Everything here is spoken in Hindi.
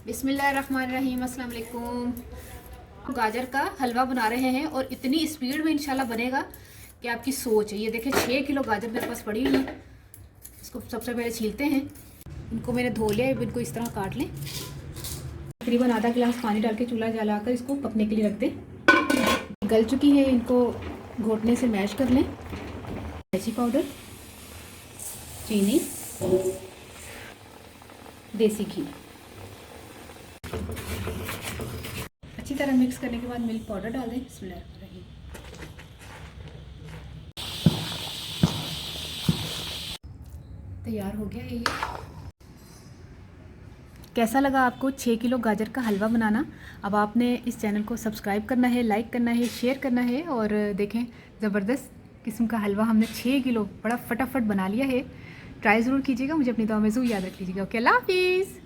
बिस्मिल्लाहिर्रहमानिर्रहीम, अस्सलाम वालेकुम। गाजर का हलवा बना रहे हैं और इतनी स्पीड में इंशाल्लाह बनेगा कि आपकी सोच है। ये देखें 6 किलो गाजर मेरे पास पड़ी हुई है। इसको सबसे पहले छीलते हैं। इनको मैंने धो लिया, इनको इस तरह काट लें। तकरीबन आधा गिलास पानी डाल के चूल्हा जलाकर इसको पकने के लिए रख दें। गल चुकी है, इनको घोटने से मैश कर लें। इलायची पाउडर, चीनी, देसी घी अच्छी तरह मिक्स करने के बाद मिल्क पाउडर डाल दें। बिस्मिल्लाहिर्रहमानिर्रहीम। तैयार हो गया है ये। कैसा लगा आपको 6 किलो गाजर का हलवा बनाना? अब आपने इस चैनल को सब्सक्राइब करना है, लाइक करना है, शेयर करना है। और देखें, ज़बरदस्त किस्म का हलवा हमने 6 किलो बड़ा फटाफट बना लिया है। ट्राई ज़रूर कीजिएगा। मुझे अपनी दुआ में ज़रूर याद रख लीजिएगा। ओके, अल्लाह हाफिज़।